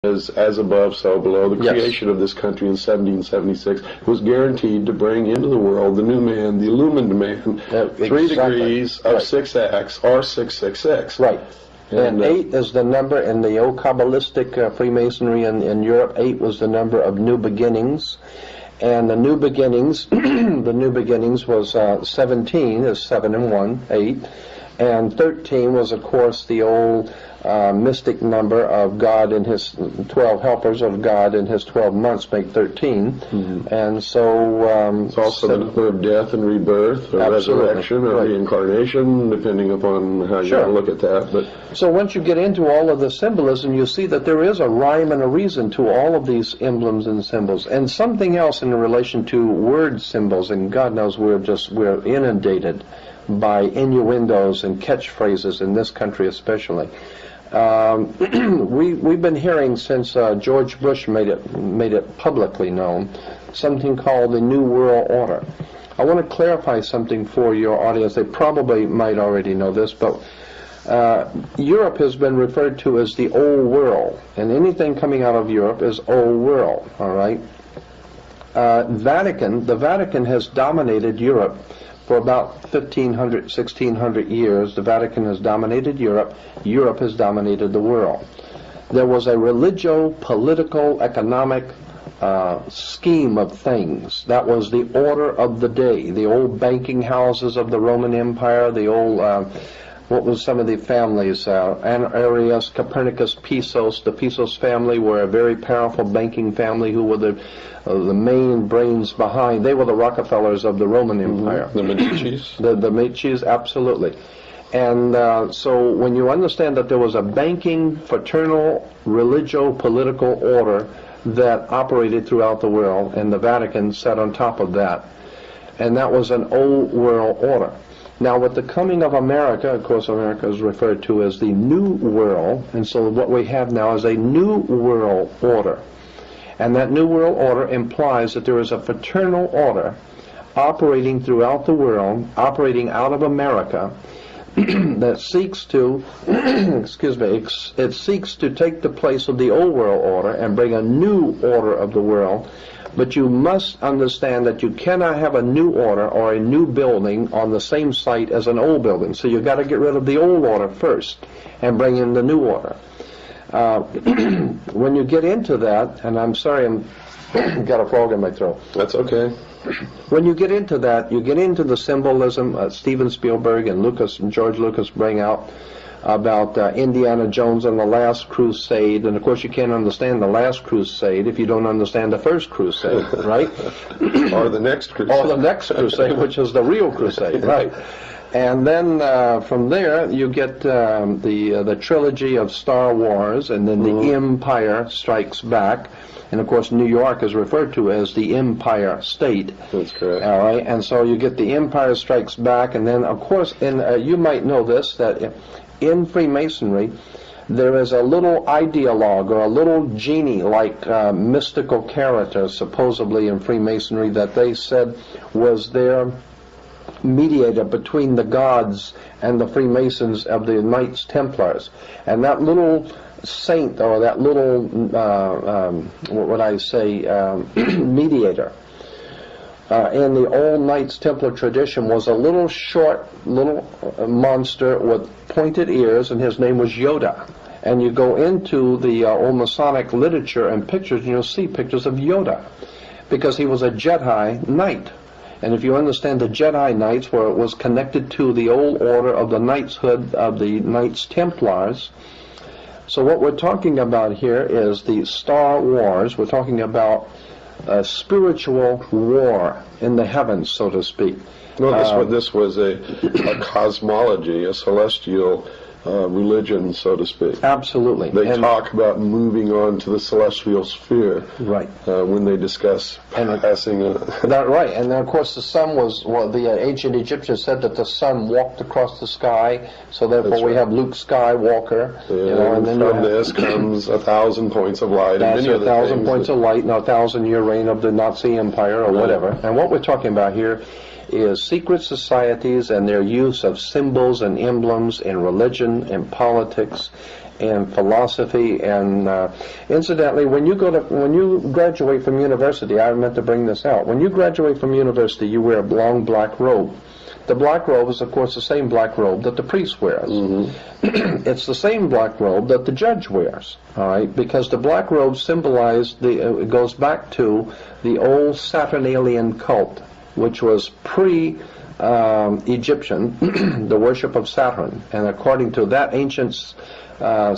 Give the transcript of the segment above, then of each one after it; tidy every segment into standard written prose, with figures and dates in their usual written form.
as above, so below. The Yes. creation of this country in 1776 was guaranteed to bring into the world the new man, the illumined man, 3 Exactly. degrees of Right. 6x, or 666. Right. And And, 8 is the number in the old Kabbalistic Freemasonry in Europe. 8 was the number of new beginnings. And the new beginnings, the new beginnings was 17 is 7 and 1, 8. And 13 was, of course, the old mystic number of God and his 12 helpers of God and his 12 months make 13. Mm-hmm. And so... it's also the number of death and rebirth, or resurrection, or right. reincarnation, depending upon how you look at that. But so once you get into all of the symbolism, you see that there is a rhyme and a reason to all of these emblems and symbols. And something else in relation to word symbols, and God knows we're inundated by innuendos and catchphrases in this country especially. We've been hearing since George Bush made it publicly known, something called the New World Order. I want to clarify something for your audience. They probably might already know this, but Europe has been referred to as the Old World, and anything coming out of Europe is Old World. All right. The Vatican has dominated Europe for about 1,500, 1,600 years. The Vatican has dominated Europe. Europe has dominated the world. There was a religio-political, economic scheme of things. That was the order of the day. The old banking houses of the Roman Empire, the old, what was some of the families? Arius, Copernicus, Pisos. The Pisos family were a very powerful banking family who were the main brains behind. They were the Rockefellers of the Roman Empire. the Medicis. The Medicis, absolutely. And so when you understand that there was a banking, fraternal, religio-political order that operated throughout the world, and the Vatican sat on top of that, and that was an old world order. Now, with the coming of America, of course, America is referred to as the New World, and so what we have now is a New World Order. And that New World Order implies that there is a fraternal order operating throughout the world, operating out of America, that seeks to, it seeks to take the place of the Old World Order and bring a new order of the world. But you must understand that you cannot have a new order or a new building on the same site as an old building. So you've got to get rid of the old order first and bring in the new order. When you get into that, and I'm sorry, I'm got a frog in my throat. That's okay. When you get into that, you get into the symbolism Steven Spielberg and George Lucas bring out about Indiana Jones and the Last Crusade, and of course you can't understand the Last Crusade if you don't understand the First Crusade, right? Or the next crusade. Or the next crusade, which is the real crusade, right? And then from there you get the trilogy of Star Wars, and then the Empire Strikes Back, and of course New York is referred to as the Empire State. That's correct. All right, and so you get the Empire Strikes Back, and then of course, you might know this, that in Freemasonry there is a little ideologue or a little genie-like mystical character supposedly in Freemasonry that they said was their mediator between the gods and the Freemasons of the Knights Templars. And that little saint, or that little, what would I say, mediator, in the old Knights Templar tradition was a little short, little monster with pointed ears, and his name was Yoda. And you go into the old Masonic literature and pictures, and you'll see pictures of Yoda, because he was a Jedi Knight. And if you understand the Jedi Knights, where it was connected to the old order of the knightshood of the Knights Templars. So what we're talking about here is the Star Wars. We're talking about a spiritual war in the heavens, so to speak. Well, this was a cosmology, a celestial religion, so to speak. Absolutely. They talk about moving on to the celestial sphere, right? When they discuss passing. That right, and then of course the sun was. Well, the ancient Egyptians said that the sun walked across the sky, so therefore we have Luke Skywalker. Yeah, and then from this comes 1,000 points of light. That's and 1,000 points of light, and 1,000-year reign of the Nazi Empire, or whatever. And what we're talking about here is secret societies and their use of symbols and emblems in religion and politics in philosophy, and incidentally, when you graduate from university, I meant to bring this out. When you graduate from university, you wear a long black robe. The black robe is, of course, the same black robe that the priest wears. It's the same black robe that the judge wears, all right? Because the black robe symbolized it goes back to the old Saturnalian cult, which was pre-Egyptian, the worship of Saturn. And according to that ancient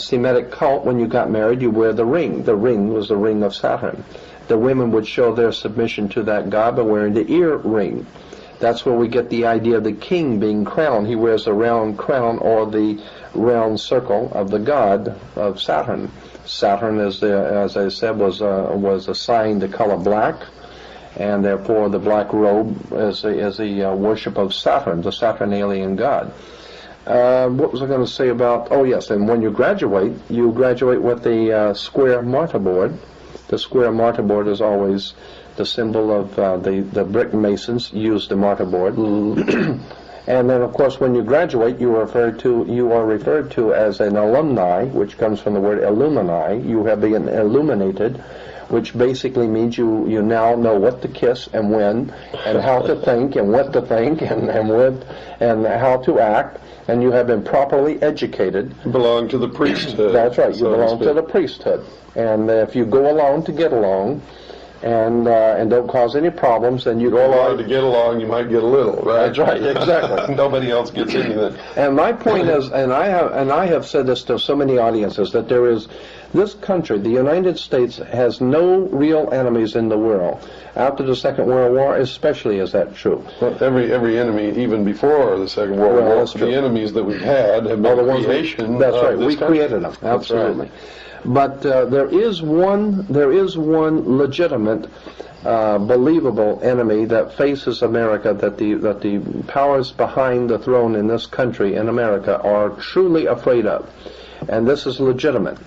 Semitic cult, when you got married, you wear the ring. The ring was the ring of Saturn. The women would show their submission to that god by wearing the ear ring. That's where we get the idea of the king being crowned. He wears a round crown, or the round circle of the god of Saturn. Saturn, as I said, was assigned the color black, and therefore the black robe is the worship of Saturn, the Saturnalian god. What was I going to say about? Oh yes, and when you graduate with the square mortarboard. The square mortarboard is always the symbol of the brick masons use the mortarboard. And then, of course, when you graduate, you are referred to as an alumni, which comes from the word illumini. You have been illuminated, which basically means you now know what to kiss and when, and how to think and what to think, and how to act, and you have been properly educated. You belong to the priesthood. That's right. You belong to the priesthood, and if you go along to get along, and don't cause any problems, then you go along to get along, you might get a little, right? That's right, exactly. Nobody else gets anything. And my point is, and I have said this to so many audiences, that this country, the United States, has no real enemies in the world. After the Second World War, especially, is that true? Well, every enemy, even before the Second World War, the enemies that we've had have been the creation. That's right. We created them. Absolutely. Right. But there is one legitimate, believable enemy that faces America, that the powers behind the throne in this country, in America, are truly afraid of. And this is legitimate.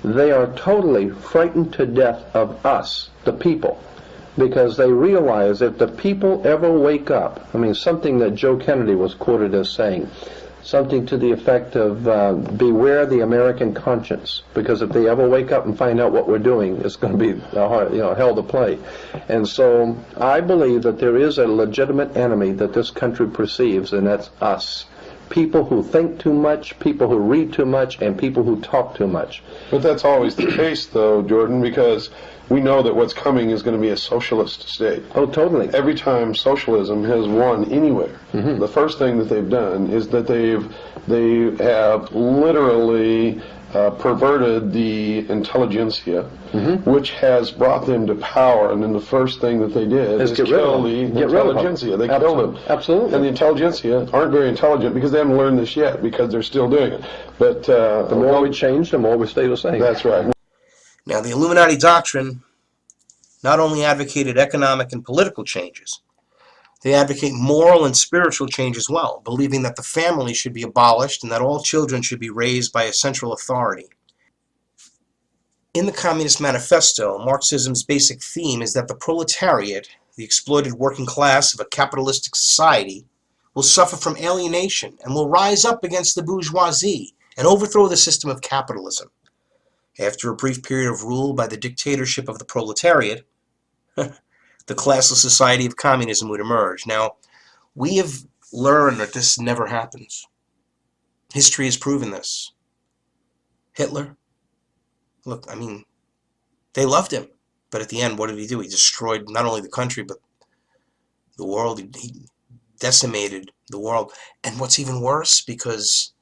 They are totally frightened to death of us, the people, because they realize if the people ever wake up, something that Joe Kennedy was quoted as saying, something to the effect of beware the American conscience, because if they ever wake up and find out what we're doing, it's going to be hell to play. And so I believe that there is a legitimate enemy that this country perceives, and that's us. People who think too much, people who read too much, and people who talk too much. But that's always the case, though, Jordan, because we know that what's coming is going to be a socialist state. Oh, totally. Every time socialism has won anywhere, the first thing that they've done is that they have literally perverted the intelligentsia, which has brought them to power. And then the first thing that they did is kill the intelligentsia. They killed them. Absolutely. And the intelligentsia aren't very intelligent because they haven't learned this yet, because they're still doing it. But the more we change, the more we stay the same. That's right. Now, the Illuminati doctrine not only advocated economic and political changes, they advocate moral and spiritual change as well, believing that the family should be abolished and that all children should be raised by a central authority. In the Communist Manifesto, Marxism's basic theme is that the proletariat, the exploited working class of a capitalistic society, will suffer from alienation and will rise up against the bourgeoisie and overthrow the system of capitalism. After a brief period of rule by the dictatorship of the proletariat, the classless society of communism would emerge. Now, we have learned that this never happens. History has proven this. Hitler, look, they loved him, but at the end, what did he do? He destroyed not only the country, but the world. He decimated the world. And what's even worse, because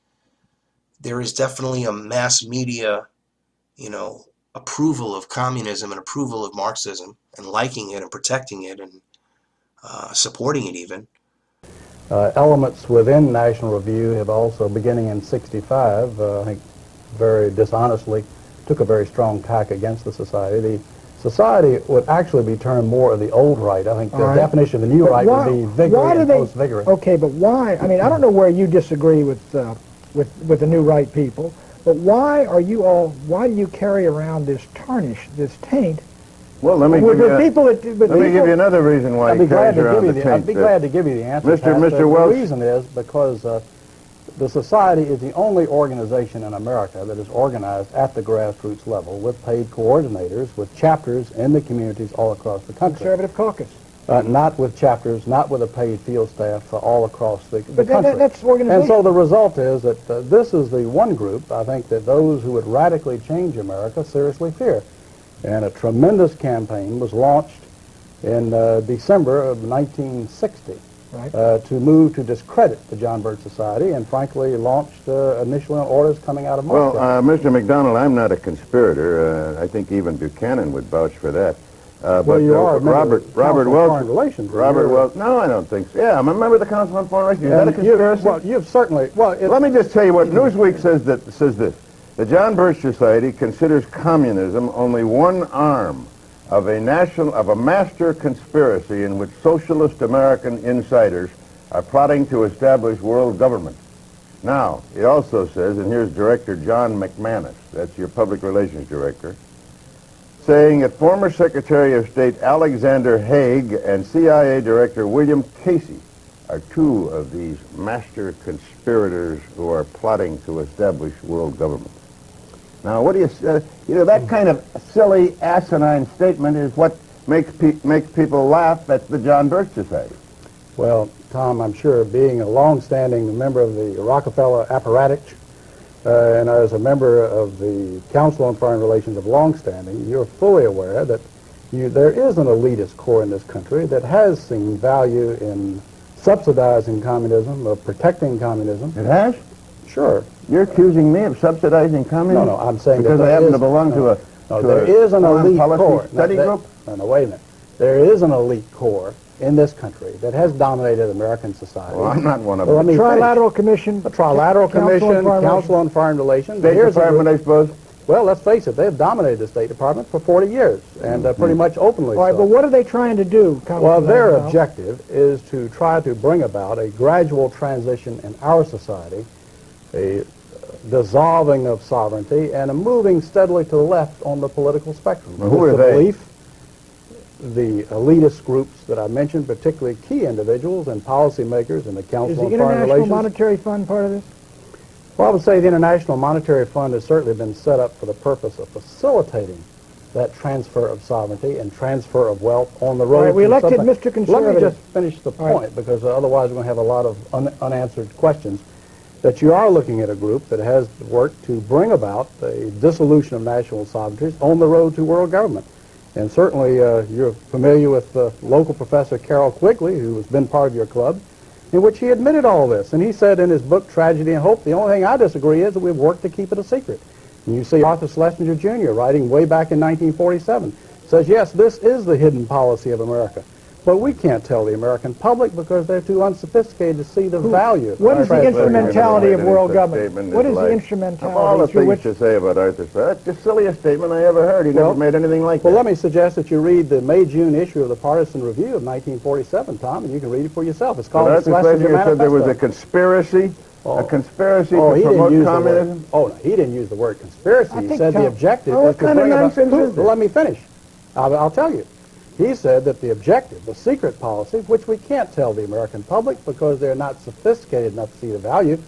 there is definitely a mass media approval of communism and approval of Marxism and liking it and protecting it and supporting it even. Elements within National Review have also, beginning in '65, I think very dishonestly, took a very strong tack against the society. The society would actually be termed more of the old right. I think the definition of the new right would be vigorous and post-vigorous. Okay, but why? I don't know where you disagree with the new right people. But why do you carry around this tarnish, this taint? Well, let me give you another reason why he carries around the taint. I'd be glad to give you the answer. Mr. Welch. The reason is because The Society is the only organization in America that is organized at the grassroots level with paid coordinators, with chapters in the communities all across the country. Conservative caucus. Not with chapters, not with a paid field staff all across the But country. that's organization. And so the result is that this is the one group, I think, that those who would radically change America seriously fear. And a tremendous campaign was launched in December of 1960 Right. to move to discredit the John Birch Society, and frankly launched initially on orders coming out of Well, Moscow. Mr. McDonald, I'm not a conspirator. I think even Buchanan would vouch for that. Well, you are a member Robert of the Council on Welch. Foreign Relations. Robert You're- Welch. No, I don't think so. Yeah, I'm a member of the Council on Foreign Relations. Is that a And conspiracy? well, you've certainly. Well, Let me just tell you what Newsweek says this. The John Birch Society considers communism only one arm of a master conspiracy in which socialist American insiders are plotting to establish world government. Now, it also says, and here's Director John McManus, that's your public relations director, saying that former Secretary of State Alexander Haig and CIA Director William Casey are two of these master conspirators who are plotting to establish world government. Now, what do you, that kind of silly, asinine statement is what makes people laugh at the John Birch Society. Well, Tom, I'm sure being a long-standing member of the Rockefeller apparatus, and as a member of the Council on Foreign Relations of longstanding, you're fully aware that there is an elitist core in this country that has seen value in subsidizing communism or protecting communism. It has? Sure. You're accusing me of subsidizing communism? No, I'm saying because that I there happen is- to belong to a there is an foreign elite policy core. study group. No, wait a minute. There is an elite core in this country that has dominated American society. Well, I'm not one of Well, them. let me finish. Trilateral Commission. The Trilateral Council on Commission, Foreign Council on Foreign Relations. State Here's a Department, I group- suppose. Well, let's face it, they've dominated the State Department for 40 years, and pretty much openly All right, so. but what are they trying to do? Well, their Congressman? objective is to try to bring about a gradual transition in our society, a dissolving of sovereignty, and a moving steadily to the left on the political spectrum. Well, who It's are the they? belief, the elitist groups that I mentioned, particularly key individuals and policymakers in the Is Council the on Foreign International Relations. Monetary Fund part of this? Well, I would say the International Monetary Fund has certainly been set up for the purpose of facilitating that transfer of sovereignty and transfer of wealth on the road. All right, we to elected something. Mr. Conservative. Let me just finish the All right. point, because otherwise we're going to have a lot of unanswered questions. That you are looking at a group that has worked to bring about a dissolution of national sovereignties on the road to world government. And certainly you're familiar with local professor Carroll Quigley, who has been part of your club, in which he admitted all this. And he said in his book, Tragedy and Hope, the only thing I disagree is that we've worked to keep it a secret. And you see Arthur Schlesinger Jr. writing way back in 1947, says, yes, this is the hidden policy of America. But we can't tell the American public because they're too unsophisticated to see the value. What of is the our instrumentality of world government? Statement What is the like- instrumentality? Of all the through things which- to say about Arthur Schlesinger, that's the silliest statement I ever heard. He never Well- made anything like Well, that. let me suggest that you read the May-June issue of the Partisan Review of 1947, Tom, and you can read it for yourself. It's But called the Arthur Schlesinger Schlesinger said there was a Manifesto. conspiracy, Oh. a conspiracy Oh, to he didn't promote use the communism. word. Oh, no, he didn't use the word conspiracy. I He think said the Tom- objective Oh, is what to kind of bring about. nonsense is Well, this? let me finish. I'll tell you. He said that the objective, the secret policy, which we can't tell the American public because they're not sophisticated enough to see the value,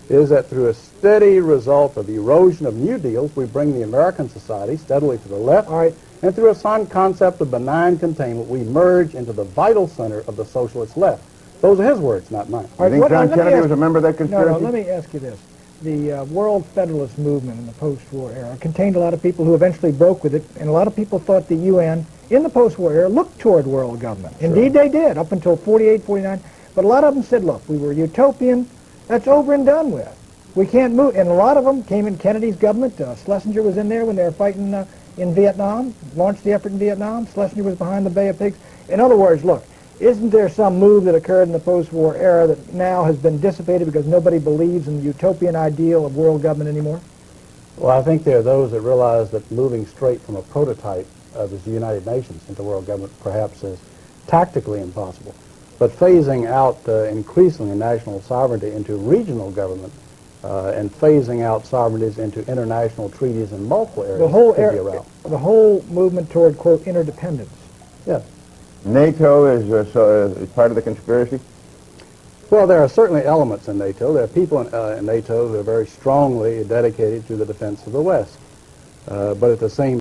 is that through a steady result of erosion of new deals, we bring the American society steadily to the left. All right. And through a sound concept of benign containment, we merge into the vital center of the socialist left. Those are his words, not mine. All You think what- John let me Kennedy ask- was a member of that No, conspiracy? let me ask you this. The World Federalist Movement in the post-war era contained a lot of people who eventually broke with it, and a lot of people thought the UN, in the post-war era, looked toward world government. Indeed, they did, up until 48, 49. But a lot of them said, look, we were utopian. That's over and done with. We can't move. And a lot of them came in Kennedy's government. Schlesinger was in there when they were fighting in Vietnam, launched the effort in Vietnam. Schlesinger was behind the Bay of Pigs. In other words, look, isn't there some move that occurred in the post-war era that now has been dissipated because nobody believes in the utopian ideal of world government anymore? Well, I think there are those that realize that moving straight from a prototype of the United Nations into world government perhaps is tactically impossible. But phasing out increasingly national sovereignty into regional government and phasing out sovereignties into international treaties in multiple areas The whole could be a era, route. the whole movement toward, quote, interdependence. Yes. NATO is part of the conspiracy? Well, there are certainly elements in NATO. There are people in NATO who are very strongly dedicated to the defense of the West. But at the same